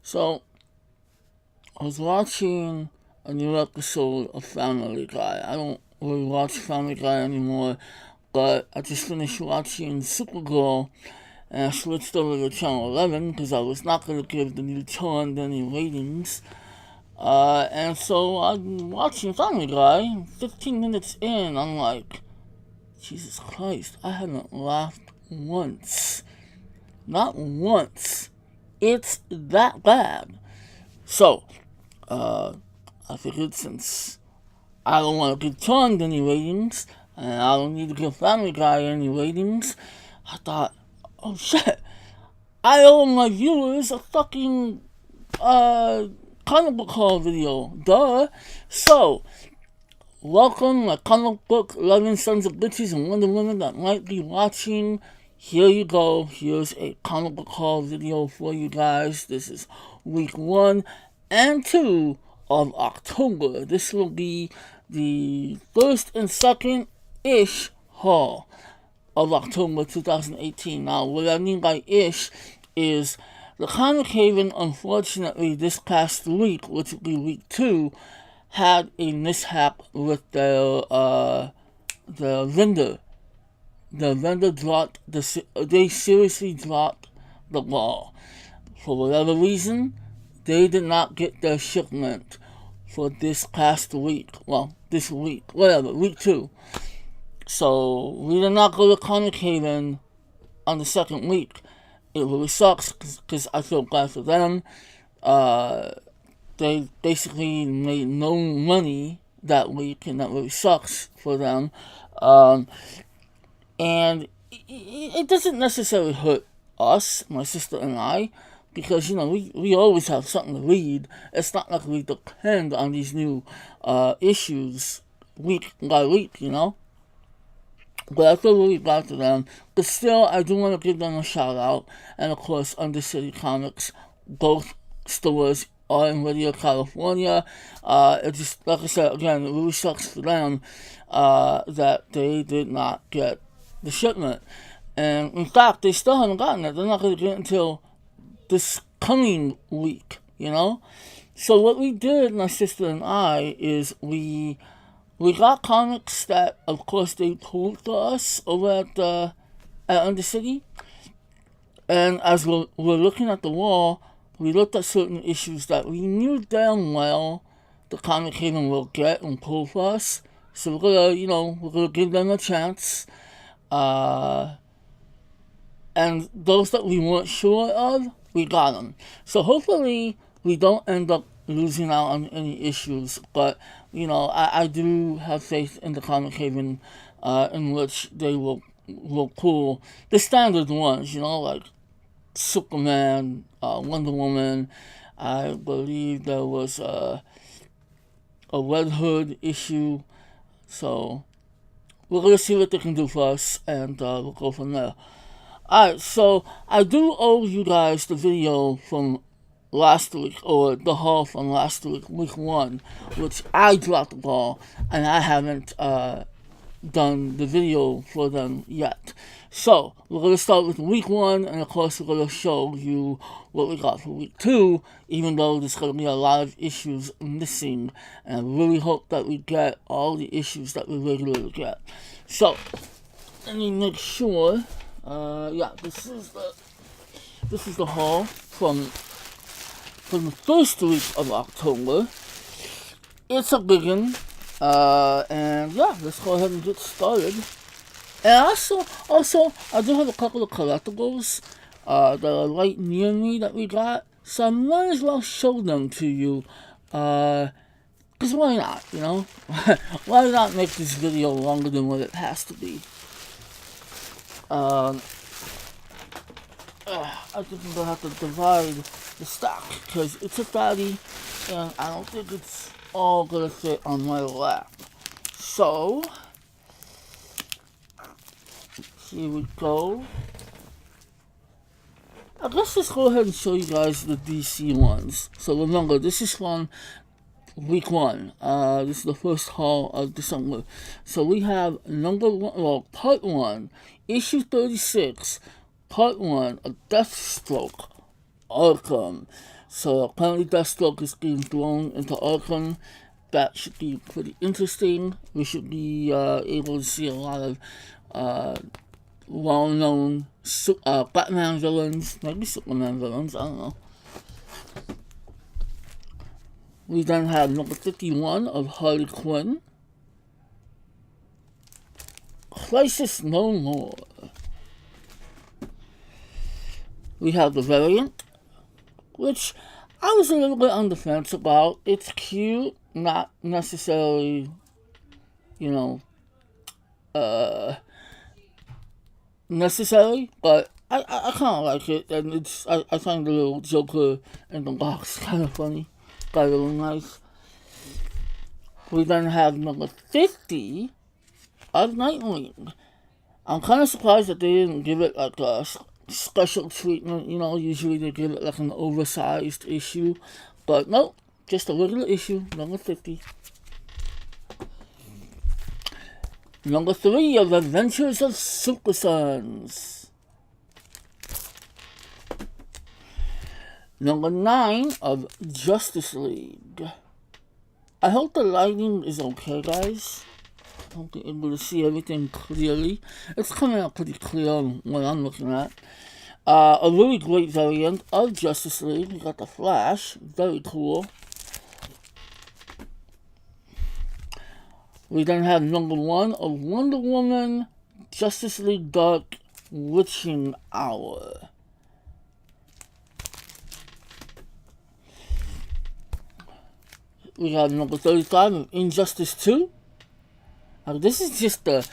So, I was watching a new episode of Family Guy. I don't really watch Family Guy anymore, but I just finished watching Supergirl, and I switched over to channel 11 because I was not going to give the new channel any ratings. And so I'm watching Family Guy. 15 minutes in, I'm like, Jesus Christ, I haven't laughed once. Not once. It's that bad. So, I figured since I don't want to give Charmed any ratings, and I don't need to give Family Guy any ratings, I thought, oh shit, I owe my viewers a fucking, comic book haul video. Duh. So, welcome, my comic book loving sons of bitches and Wonder Women that might be watching. Here you go. Here's a comic book haul video for you guys. This is week 1 and 2 of October. This will be the first and second-ish haul of October 2018. Now, what I mean by ish is the Comic Haven, unfortunately, this past week, which will be week 2, had a mishap with their vendor. The vendor they seriously dropped the ball. For whatever reason, they did not get their shipment for this past week. Well, this week, whatever, week 2. So, we did not go to Comic Haven on the second week. It really sucks because I feel bad for them. They basically made no money that week, and that really sucks for them. And it doesn't necessarily hurt us, my sister and I, because, we always have something to read. It's not like we depend on these new issues week by week, But I feel really bad for them. But still, I do want to give them a shout out. And of course, Undercity Comics, both stores are in Whittier, California. It just, like I said, again, it really sucks for them that they did not get the shipment. And in fact, they still haven't gotten it. They're not going to get it until this coming week, So what we did, my sister and I, is we got comics that, of course, they pulled to us over at Undercity. And as we're looking at the wall, we looked at certain issues that we knew damn well the Comic Haven will get and pull for us. So we're gonna give them a chance. And those that we weren't sure of, we got them. So hopefully we don't end up losing out on any issues. But, I do have faith in the Comic Haven in which they will pull the standard ones, like Superman, Wonder Woman. I believe there was a Red Hood issue. So we're going to see what they can do for us, and we'll go from there. Alright, so I do owe you guys the video from last week, or the haul from last week, week 1, which I dropped the ball, and I haven't done the video for them yet. So, we're going to start with week 1, and of course we're going to show you what we got for week 2, even though there's going to be a lot of issues missing, and I really hope that we get all the issues that we regularly get. So, let me make sure, this is the haul from the first week of October. It's a big one. And let's go ahead and get started. And also, I do have a couple of collectibles that are right near me that we got, so I might as well show them to you. Because why not, Why not make this video longer than what it has to be? I think I'm going to have to divide the stock, because it's a fatty, and I don't think it's all going to fit on my lap. So, here we go. I guess let's go ahead and show you guys the DC ones. So remember, this is from week 1. This is the first haul of December. So we have part 1, issue 36, part 1 of Deathstroke, Arkham. So apparently Deathstroke is being thrown into Arkham. That should be pretty interesting. We should be able to see a lot of well-known Batman villains, maybe Superman villains, I don't know. We then have number 51 of Harley Quinn. Crisis No More. We have the variant, which I was a little bit on the fence about. It's cute, not necessarily, necessary, but I kind of like it, and I find the little Joker in the box kind of funny, got a little nice. We then have number 50 of Nightwing. I'm kind of surprised that they didn't give it like a special treatment. Usually they give it like an oversized issue, but nope, just a regular issue, number 50. Number 3 of Adventures of Super Sons. Number 9 of Justice League. I hope the lighting is okay, guys. I hope you're able to see everything clearly. It's coming out pretty clear on what I'm looking at. A really great variant of Justice League. We got the Flash, very cool. We then have number 1 of Wonder Woman, Justice League Dark Witching Hour. We have number 35 of Injustice 2. This is the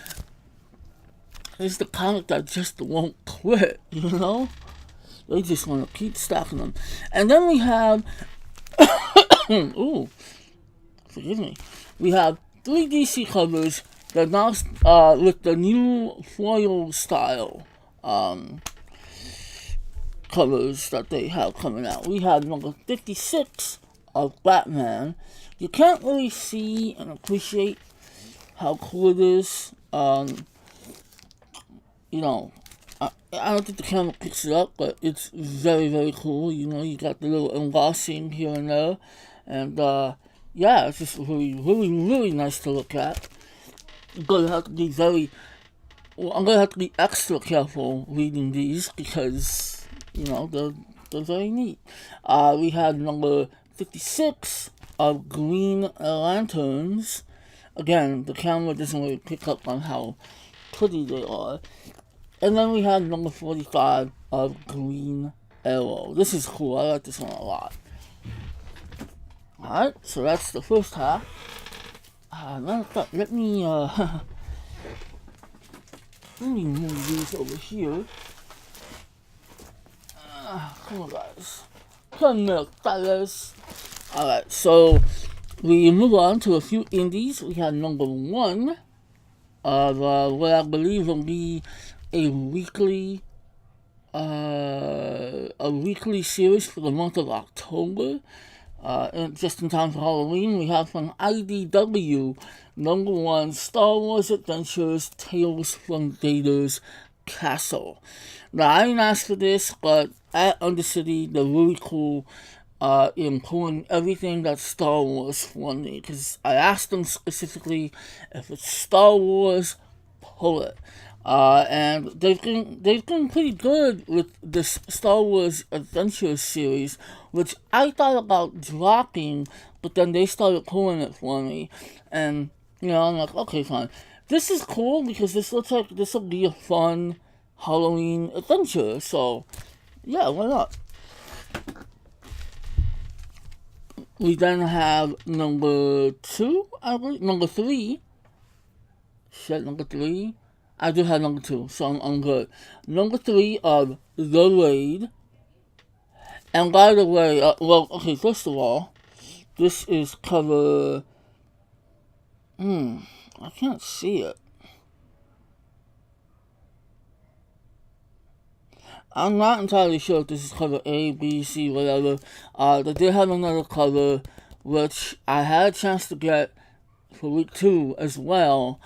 comic that just won't quit, They just want to keep stacking them. And then we have, forgive me. We have 3 DC covers that now, with the new foil style, covers that they have coming out. We have number 56 of Batman. You can't really see and appreciate how cool it is. I don't think the camera picks it up, but it's very, very cool. You got the little embossing here and there. And, it's just really, really, really nice to look at. I'm going to have to be extra careful reading these because, they're very neat. We have number 56 of Green Lanterns. Again, the camera doesn't really pick up on how pretty they are. And then we have number 45 of Green Arrow. This is cool. I like this one a lot. Alright, so that's the first half. Let me move these over here. Come on, guys. Come here, fellas. Alright, so we move on to a few indies. We have number 1 of what I believe will be a weekly series for the month of October. And just in time for Halloween, we have from IDW number 1 Star Wars Adventures Tales from Vader's Castle. Now, I didn't ask for this, but at Undercity, they're really cool in pulling everything that's Star Wars for me, because I asked them specifically if it's Star Wars, pull it. And they've been pretty good with this Star Wars Adventures series, which I thought about dropping, but then they started pulling it for me, and I'm like, okay, fine. This is cool because this looks like this will be a fun Halloween adventure. So, yeah, why not? We then have number 2, I believe, number 3. Shit, number 3. I do have number 2, so I'm good. Number 3 of The Raid. And by the way, first of all, this is cover... I can't see it. I'm not entirely sure if this is cover A, B, C, whatever. They did have another cover, which I had a chance to get for week 2 as well.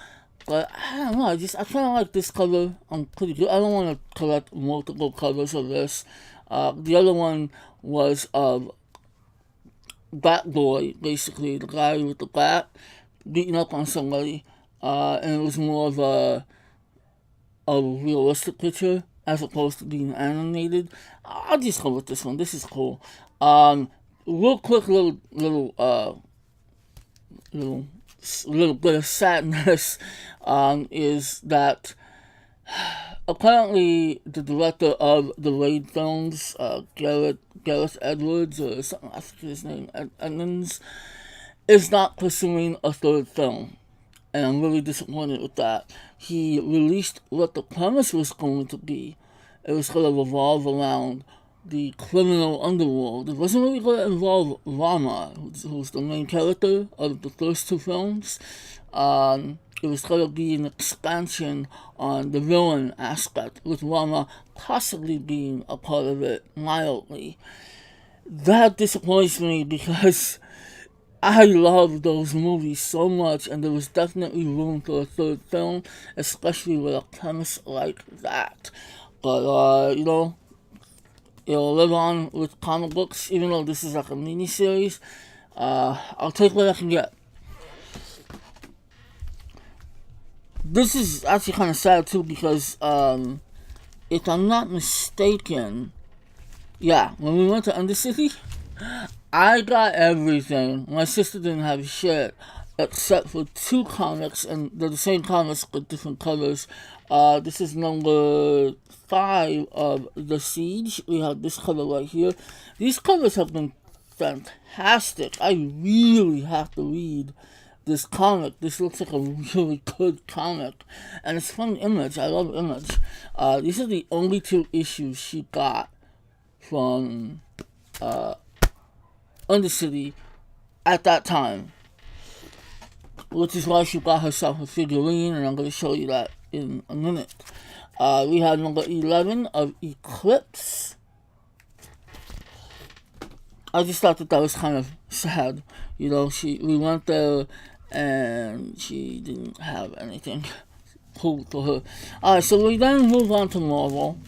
But I don't know, I kind of like this cover. I'm pretty good. I don't want to collect multiple covers of this. The other one was of bat boy, basically, the guy with the bat beating up on somebody, and it was more of a realistic picture as opposed to being animated. I'll just go with this one. This is cool. Real quick, little little bit of sadness is that apparently the director of the Raid films, Gareth Edwards or something, I think his name Edmonds, is not pursuing a third film, and I'm really disappointed with that. He released what the premise was going to be. It was going to revolve around the criminal underworld. It wasn't really going to involve Rama, who's the main character of the first two films. It was going to be an expansion on the villain aspect, with Rama possibly being a part of it mildly. That disappoints me because I love those movies so much, and there was definitely room for a third film, especially with a premise like that. But, it'll live on with comic books, even though this is like a mini-series. I'll take what I can get. This is actually kind of sad, too, because, if I'm not mistaken, when we went to Undercity, I got everything. My sister didn't have shit except for two comics, and they're the same comics with different covers. This is number 5 of The Siege. We have this cover right here. These covers have been fantastic. I really have to read this comic. This looks like a really good comic, and it's fun Image. I love Image. These are the only 2 issues she got from Undercity at that time, which is why she got herself a figurine, and I'm going to show you that in a minute. We had number 11 of Eclipse. I just thought that was kind of sad. We went there and she didn't have anything cool for her. Alright, so we then move on to Marvel.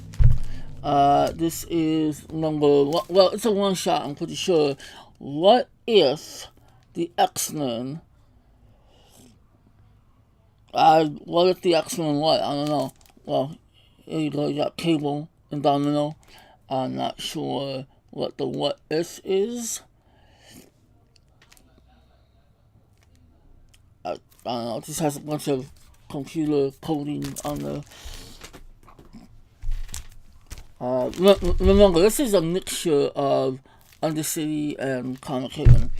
This is number one. Well, it's a one shot, I'm pretty sure. What if the X-Men? What if the X-Men what? I don't know. Well, here you go. You got Cable and Domino. I'm not sure what the what if is. I don't know. It just has a bunch of computer coding on the. Remember, this is a mixture of Undercity and Comic Haven.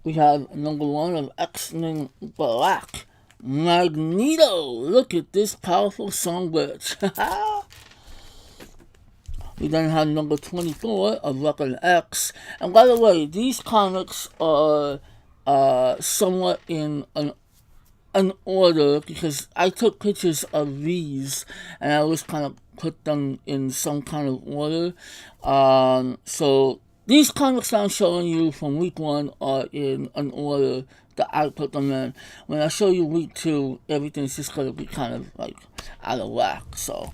We have number 1 of X-Men Black, Magneto. Look at this powerful songbird. We then have number 24 of Weapon X. And by the way, these comics are somewhat in an order because I took pictures of these and I always kind of put them in some kind of order. So these comics I'm showing you from week 1 are in an order that I put them in. When I show you week 2, everything's just going to be kind of like out of whack. So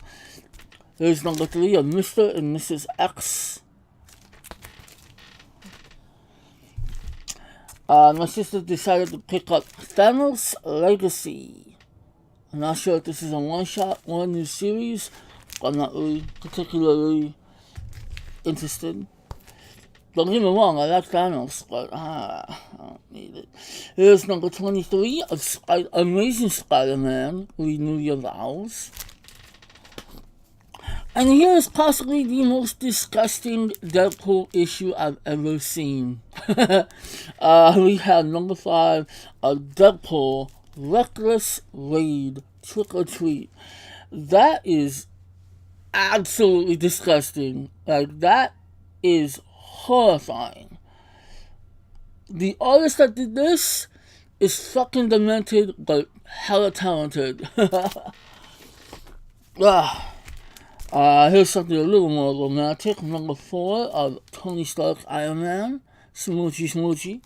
here's number 3 of Mr. and Mrs. X. My sister decided to pick up Thanos Legacy. I'm not sure if this is a one-shot or a new series. I'm not really particularly interested. Don't get me wrong, I like Thanos, but I don't need it. Here's number 23 of Amazing Spider-Man, Renew Your Vows. And here's possibly the most disgusting Deadpool issue I've ever seen. We have number 5 of Deadpool, Reckless Raid, Trick or Treat. That is absolutely disgusting. Like, that is horrifying. The artist that did this is fucking demented, but hella talented. Here's something a little more romantic. Number 4 of Tony Stark Iron Man, Smoochy Smoochy.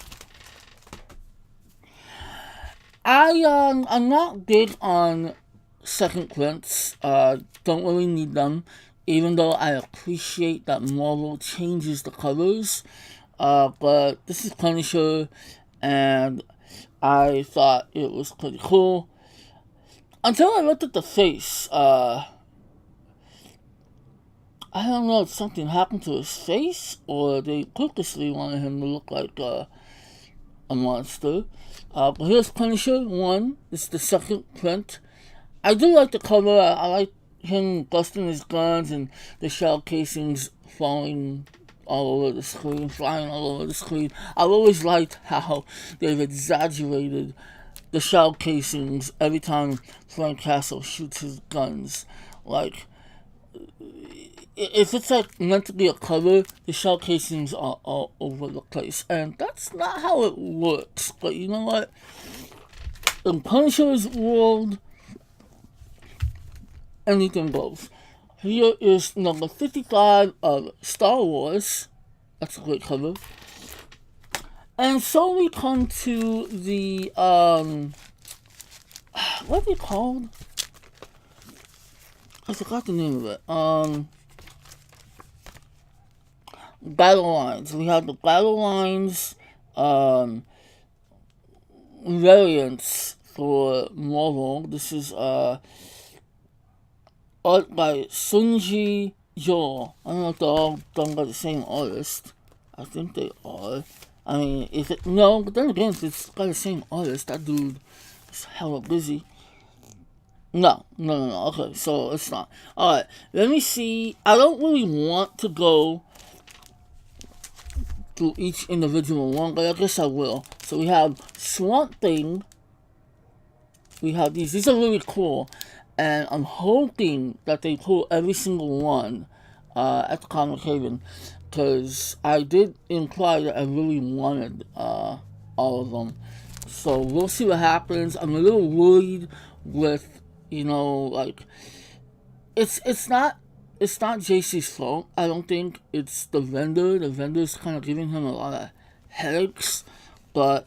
I'm not big on second prints. Don't really need them, even though I appreciate that Marvel changes the covers. But this is Punisher, and I thought it was pretty cool. Until I looked at the face, I don't know if something happened to his face, or they purposely wanted him to look like a monster. But here's Punisher 1. This is the second print. I do like the cover. I like him busting his guns and the shell casings falling all over the screen, flying all over the screen. I've always liked how they've exaggerated the shell casings every time Frank Castle shoots his guns. Like, if it's like meant to be a cover, the shell casings are all over the place, and that's not how it works. But you know what? In Punisher's world, anything goes. Here is number 55 of Star Wars. That's a great cover. And so we come to the, what are they called? I forgot the name of it. Battle lines. We have the battle lines, variants for Marvel. This is, art by Sunji Jo. I don't know if they're all done by the same artist. I think they are. I mean, no, but then again, if it's by the same artist, that dude is hella busy. No. Okay, so it's not. Alright, let me see. I don't really want to go through each individual one, but I guess I will. So we have Swamp Thing. We have these. These are really cool. And I'm hoping that they pull every single one at the Comic Haven, because I did imply that I really wanted all of them. So we'll see what happens. I'm a little worried with, like, it's not JC's fault. I don't think it's the vendor. The vendor's kind of giving him a lot of headaches, but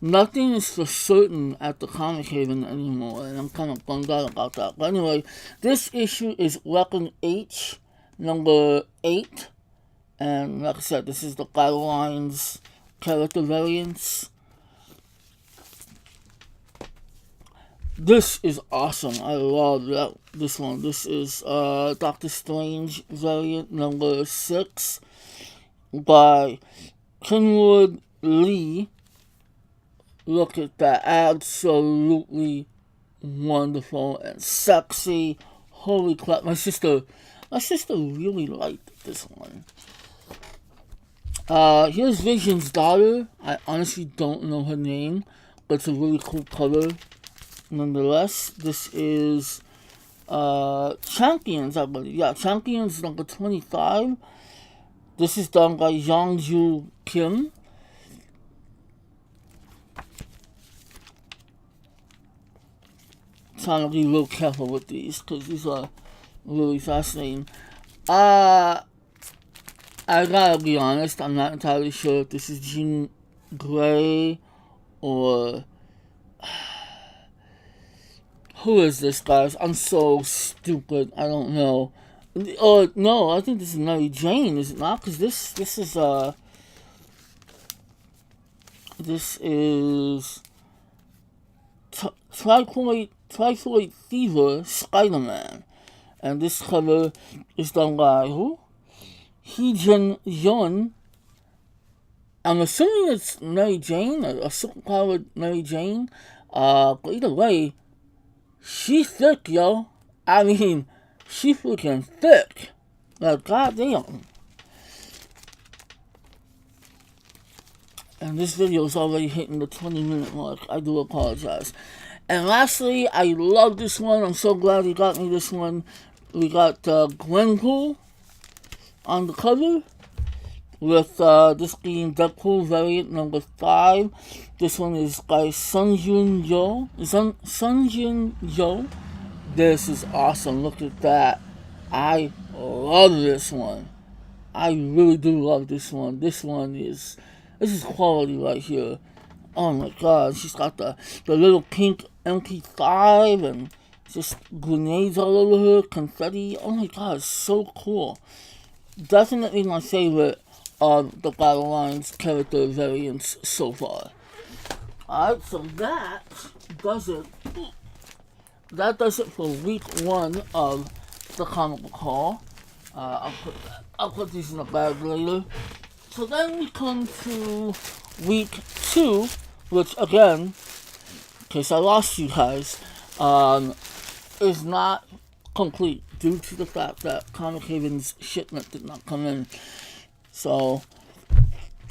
nothing is for certain at the Comic Haven anymore, and I'm kind of bummed out about that. But anyway, this issue is Weapon H, number 8. And like I said, this is the Battle Lines character variants. This is awesome. I love this one. This is Doctor Strange variant number 6 by Kenwood Lee. Look at that. Absolutely wonderful and sexy. Holy crap. My sister really liked this one. Here's Vision's daughter. I honestly don't know her name, but it's a really cool cover. Nonetheless, this is Champions, I believe. Yeah, Champions number 25. This is done by Jongju Kim. Trying to be real careful with these, because these are really fascinating. I gotta be honest, I'm not entirely sure if this is Jean Grey or... Who is this, guys? I'm so stupid. I don't know. No, I think this is Mary Jane, is it not? Because this is Typhoid Fever Spider-Man. And this cover is done by who? Hee-jun Yeon. I'm assuming it's Mary Jane, a superpowered Mary Jane. But either way, she's thick, yo. I mean, she's freaking thick. Like, goddamn. And this video is already hitting the 20-minute mark. I do apologize. And lastly, I love this one. I'm so glad he got me this one. We got Gwenpool on the cover, with this being Deadpool variant number 5. This one is by Sunjun Jo. This is awesome. Look at that. I love this one. I really do love this one. This is quality right here. Oh my god, she's got the little pink MP5 and just grenades all over her, confetti. Oh my god, it's so cool. Definitely my favorite of the Battle Lines character variants so far. Alright, so that does it. That does it for week 1 of the comic book haul. I'll put these in a bag later. So then we come to week 2, which again, in case I lost you guys, is not complete due to the fact that Comic Haven's shipment did not come in. So,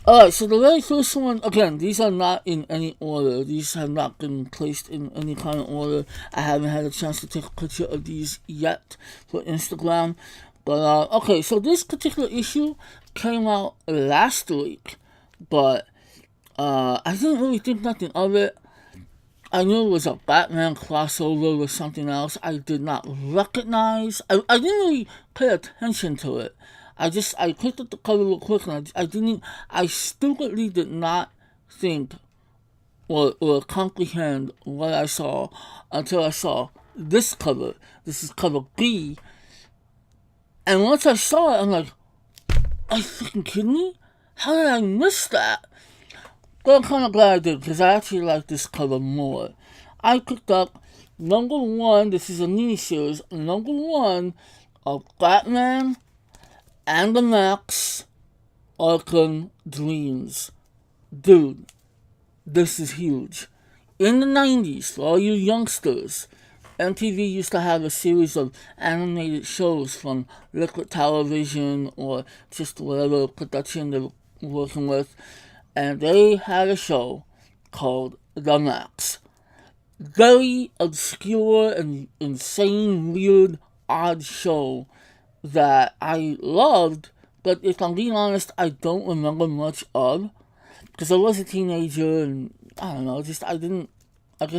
alright, so the very first one, again, these are not in any order. These have not been placed in any kind of order. I haven't had a chance to take a picture of these yet for Instagram. But, okay, so this particular issue came out last week, but I didn't really think nothing of it. I knew it was a Batman crossover with something else I did not recognize. I didn't really pay attention to it. I picked up the cover real quick and I stupidly did not think or comprehend what I saw until I saw this cover. This is cover B. And once I saw it, I'm like, are you freaking kidding me? How did I miss that? But I'm kind of glad I did, because I actually like this cover more. I picked up number 1, this is a mini-series, number 1 of Batman and the Max Arkham Dreams. Dude, this is huge. In the 90s, for all you youngsters, MTV used to have a series of animated shows from Liquid Television or just whatever production they were working with. And they had a show called The Max. Very obscure and insane, weird, odd show that I loved, but if I'm being honest, I don't remember much of. Because I was a teenager and, I don't know, I guess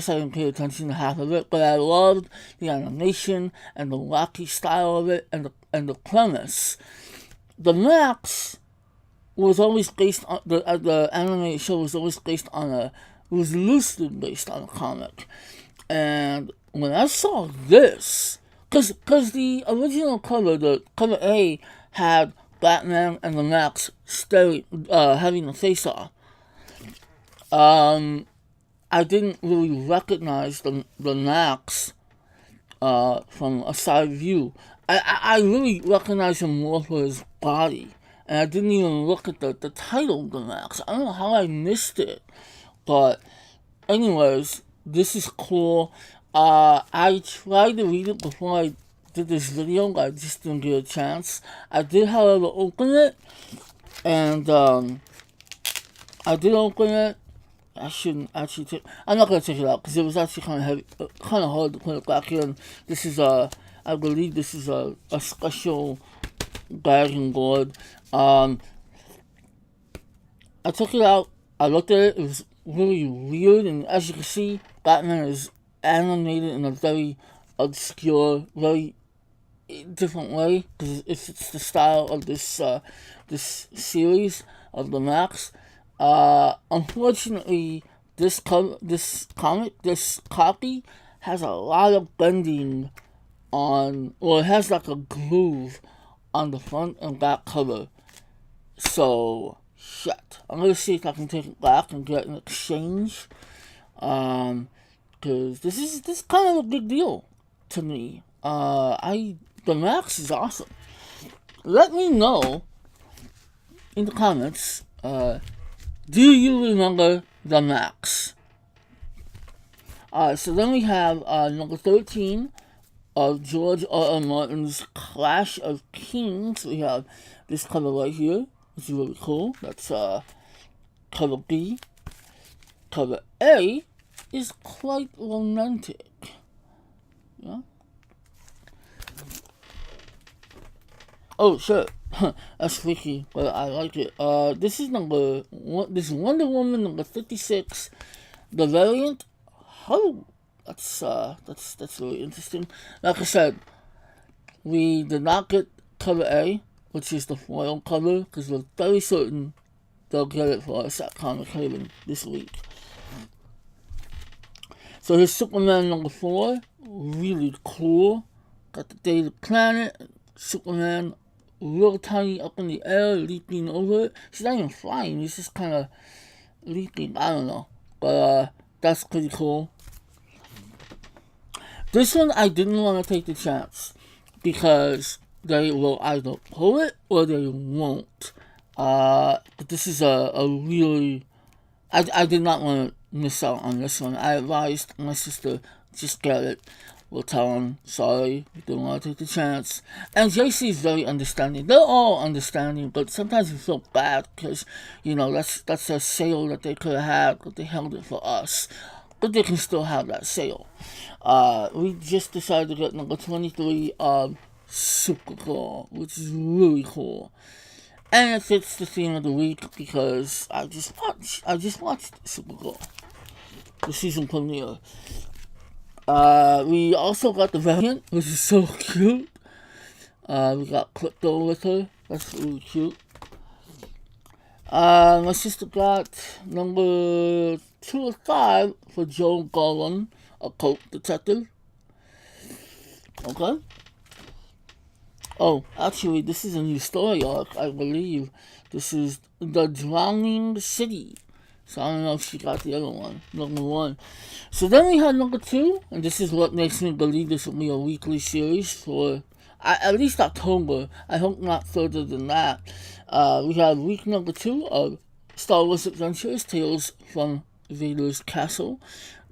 I didn't pay attention to half of it, but I loved the animation and the wacky style of it and the premise. The Max was always based on the animated show was always based on was loosely based on a comic. And when I saw this, because the original cover, the cover A, had Batman and the Max having a face-off. I didn't really recognize the Max from a side view. I really recognized him more for his body. And I didn't even look at the title of the Max. I don't know how I missed it. But anyways, this is cool. I tried to read it before I did this video, but I just didn't get a chance. I did, however, open it. And I did open it. I shouldn't actually I'm not going to take it out because it was actually kind of heavy, kind of hard to put it back in. This is I believe this is a special bagging board. I took it out, I looked at it, it was really weird, and as you can see, Batman is animated in a very obscure, very different way, because it's the style of this series of the Max. Unfortunately, this copy has a lot of bending it has like a groove on the front and back cover. So, shit. I'm gonna see if I can take it back and get an exchange. Cause this is kind of a big deal to me. The Max is awesome. Let me know in the comments, do you remember the Max? So then we have number 13 of George R.R. Martin's Clash of Kings. We have this cover right here, which is really cool. That's cover B. Cover A is quite romantic. Yeah. Oh, sure. That's freaky, but I like it. This is Wonder Woman number 56. The variant. Oh, that's really interesting. Like I said, we did not get cover A, which is the foil cover, because we're very certain they'll get it for us at Comic Haven this week. So here's Superman number 4. Really cool. Got the Daily Planet, Superman real tiny up in the air, leaping over it. She's not even flying, he's just kind of leaping. I don't know. But that's pretty cool. This one I didn't want to take the chance because they will either pull it or they won't. But this is a really... I did not want to miss out on this one. I advised my sister, just get it. We'll tell him, sorry, we didn't want to take the chance. And JC is very understanding. They're all understanding, but sometimes we feel bad because, that's a sale that they could have had, but they held it for us. But they can still have that sale. We just decided to get number 23 of Supergirl, which is really cool. And it fits the theme of the week because I just watched Supergirl, the season premiere. We also got the variant, which is so cute. We got Crypto with her. That's really cute. My sister got number 2 of 5 for Joe Garland, a cult detective. Okay. Oh, actually, this is a new story arc, I believe. This is The Drowning City. So I don't know if she got the other one, number 1. So then we had number 2, and this is what makes me believe this will be a weekly series for at least October. I hope not further than that. We have week number 2 of Star Wars Adventures, Tales from Vader's Castle.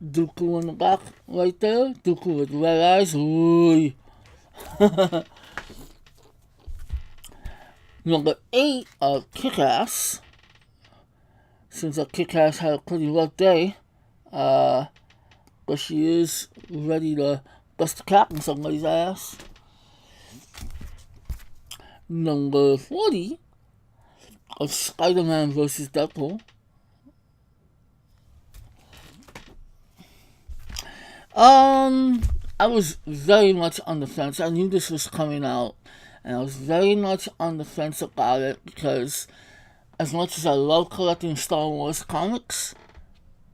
Dooku in the back right there. Dooku with red eyes. Ooh. Number 8 of Kick-Ass. Seems like Kick-Ass had a pretty rough day. But she is ready to bust a cap in somebody's ass. Number 40 of Spider-Man vs. Deadpool. I was very much on the fence. I knew this was coming out, and I was very much on the fence about it because as much as I love collecting Star Wars comics,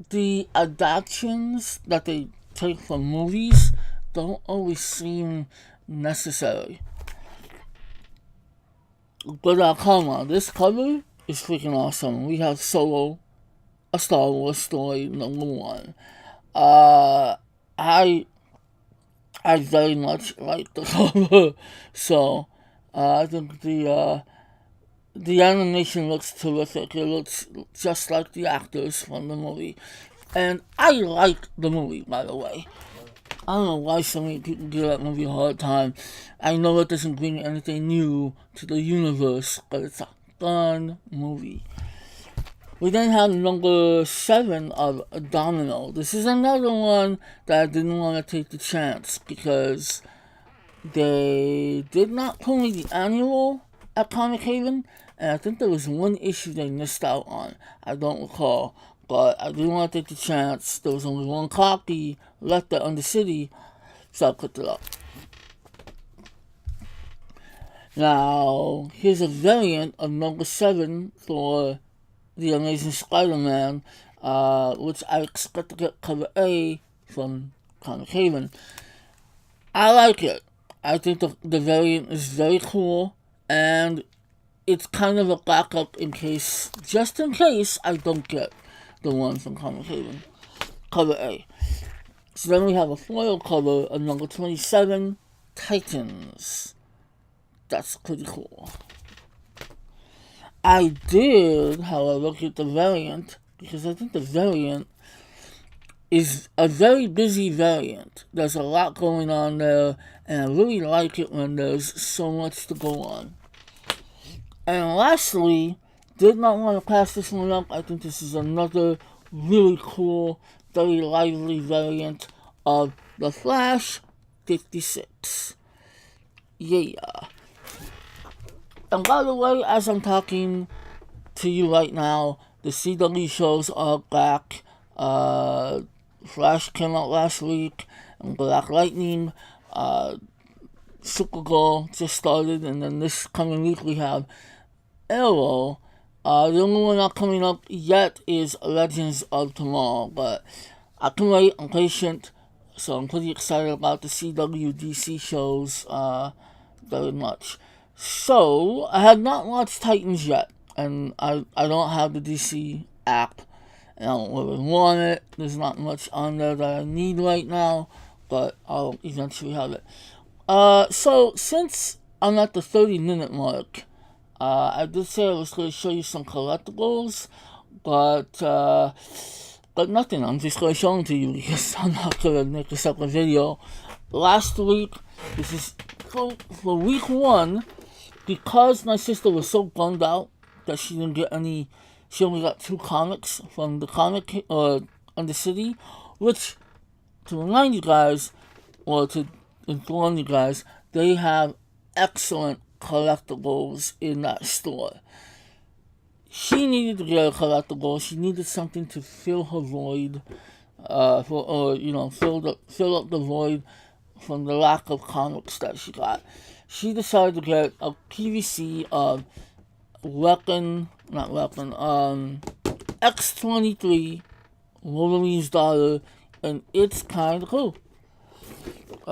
the adaptations that they take from movies don't always seem necessary. But come on, this cover is freaking awesome. We have Solo, a Star Wars story, number 1. I very much like the cover, so I think the animation looks terrific. It looks just like the actors from the movie, and I like the movie, by the way. I don't know why so many people give that movie a hard time. I know it doesn't bring anything new to the universe, but it's a fun movie. We then have number 7 of Domino. This is another one that I didn't want to take the chance because they did not pull me the annual at Comic Haven, and I think there was one issue they missed out on. I don't recall, but I didn't want to take the chance. There was only one copy left at Undercity, so I picked it up. Now, here's a variant of number 7 for The Amazing Spider-Man, which I expect to get cover A from Comic Haven. I like it. I think the variant is very cool, and it's kind of a backup just in case I don't get the one from Comic Haven, cover A. So then we have a foil cover of number 27, Titans. That's pretty cool. I did, however, get the variant because I think the variant is a very busy variant. There's a lot going on there, and I really like it when there's so much to go on. And lastly, did not want to pass this one up. I think this is another really cool, very lively variant of The Flash 56. Yeah. And by the way, as I'm talking to you right now, the CW shows are back. Flash came out last week, and Black Lightning, Supergirl just started, and then this coming week we have Arrow. The only one not coming up yet is Legends of Tomorrow, but I can wait, I'm patient, so I'm pretty excited about the CW DC shows very much. So, I have not watched Titans yet, and I don't have the DC app, and I don't really want it. There's not much on there that I need right now, but I'll eventually have it. So, since I'm at the 30-minute mark, I did say I was going to show you some collectibles, but nothing. I'm just going to show them to you because I'm not going to make a separate video. Last week, this is for week 1, because my sister was so bummed out that she didn't get any, she only got 2 comics from the comic, Undercity, which, to remind you guys, or to inform you guys, they have excellent collectibles in that store. She needed to get a collectible. She needed something to fill her void, fill up the void from the lack of comics that she got. She decided to get a PVC X-23 Wolverine's daughter, and it's kind of cool. I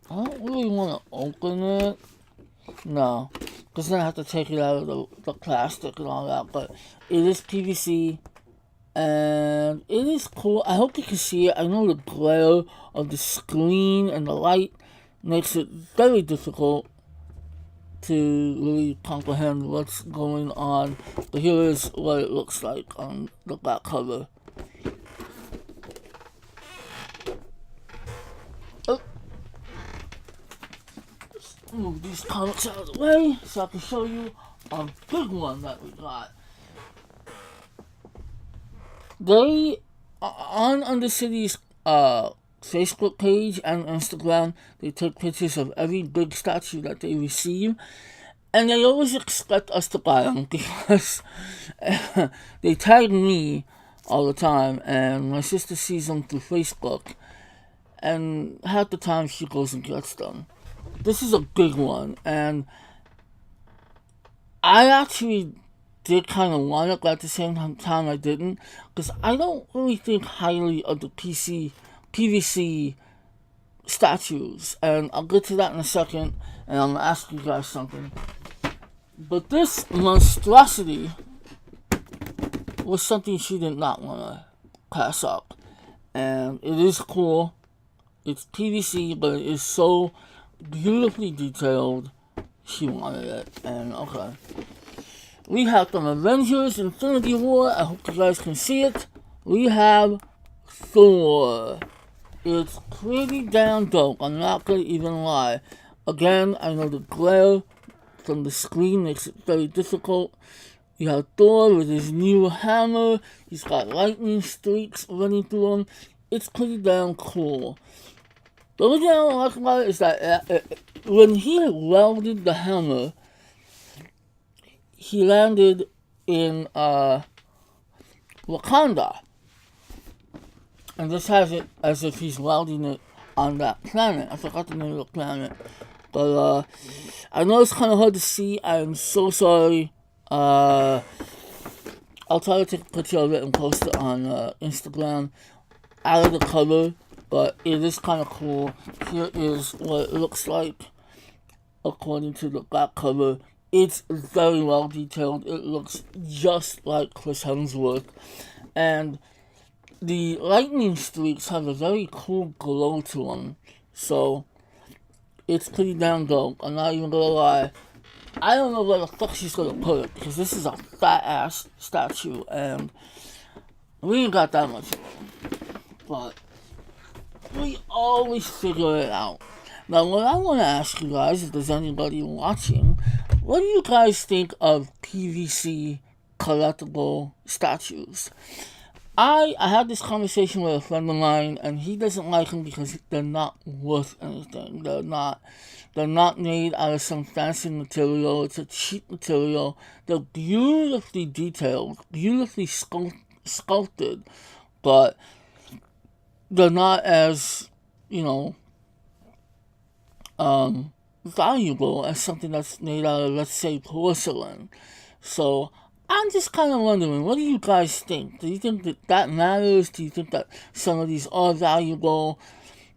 don't really want to open it. No, because then I have to take it out of the plastic and all that. But it is PVC, and it is cool. I hope you can see it. I know the glare of the screen and the light makes it very difficult to really comprehend what's going on. But here is what it looks like on the back cover. Move these comics out of the way so I can show you a big one that we got. They, on Undercity's Facebook page and Instagram, they take pictures of every big statue that they receive, and they always expect us to buy them because they tag me all the time, and my sister sees them through Facebook, and half the time she goes and gets them. This is a big one, and I actually did kind of want it, but at the same time I didn't, because I don't really think highly of the PVC statues, and I'll get to that in a second, and I'm going to ask you guys something. But this monstrosity was something she did not want to pass up, and it is cool. It's PVC, but it is so beautifully detailed. She wanted it, and okay. We have some Avengers Infinity War. I hope you guys can see it. We have Thor. It's pretty damn dope. I'm not gonna even lie. Again, I know the glare from the screen makes it very difficult. You have Thor with his new hammer. He's got lightning streaks running through him. It's pretty damn cool. The only thing I don't like about it is that when he welded the hammer, he landed in Wakanda. And this has it as if he's welding it on that planet. I forgot the name of the planet. But I know it's kind of hard to see. I am so sorry. I'll try to take a picture of it and post it on Instagram out of the cover. But it is kind of cool. Here is what it looks like according to the back cover. It's very well detailed. It looks just like Chris Hemsworth. And the lightning streaks have a very cool glow to them. So, it's pretty damn dope. I'm not even gonna lie. I don't know where the fuck she's gonna put it, because this is a fat ass statue, and we ain't got that much room. But we always figure it out. Now, what I want to ask you guys, if there's anybody watching, what do you guys think of PVC collectible statues? I had this conversation with a friend of mine, and he doesn't like them because they're not worth anything. They're not made out of some fancy material. It's a cheap material. They're beautifully detailed, beautifully sculpted, but they're not as, valuable as something that's made out of, let's say, porcelain. So I'm just kind of wondering, what do you guys think? Do you think that matters? Do you think that some of these are valuable?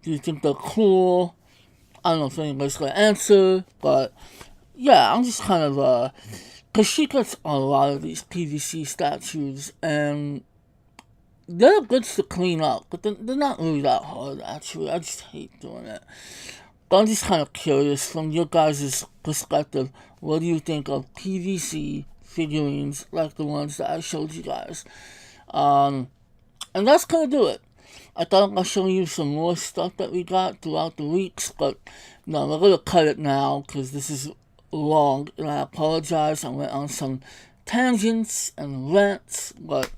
Do you think they're cool? I don't know if anybody's going to answer, but yeah, I'm just kind of, because she gets a lot of these PVC statues, and they're good to clean up, but they're not really that hard, actually. I just hate doing it. But I'm just kind of curious, from your guys' perspective, what do you think of PVC figurines like the ones that I showed you guys? And that's gonna do it. I thought I'd show you some more stuff that we got throughout the weeks, but no, we're gonna cut it now because this is long, and I apologize. I went on some tangents and rants, but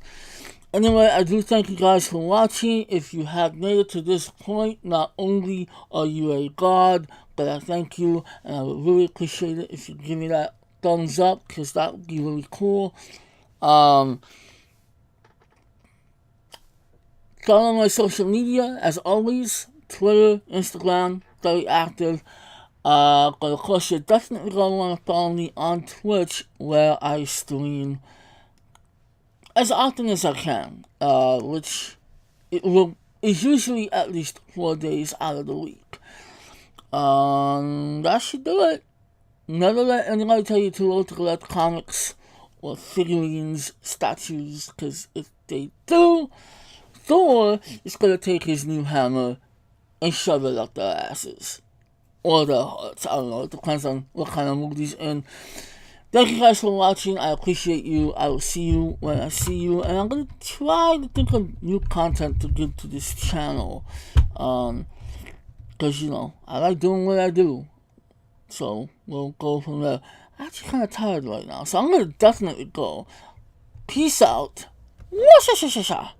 anyway, I do thank you guys for watching. If you have made it to this point, not only are you a god, but I thank you, and I would really appreciate it if you give me that thumbs up, because that would be really cool. Follow my social media, as always, Twitter, Instagram, very active. But of course, you're definitely going to want to follow me on Twitch, where I stream as often as I can, which is usually at least 4 days out of the week. That should do it. Never let anybody tell you too old to collect comics or figurines, statues, because if they do, Thor is going to take his new hammer and shove it up their asses. Or their hearts. I don't know. It depends on what kind of mood he's in. Thank you guys for watching. I appreciate you. I will see you when I see you. And I'm going to try to think of new content to give to this channel. Because, I like doing what I do. So, we'll go from there. I'm actually kind of tired right now. So, I'm going to definitely go. Peace out. Wah-sha-sha-sha-sha.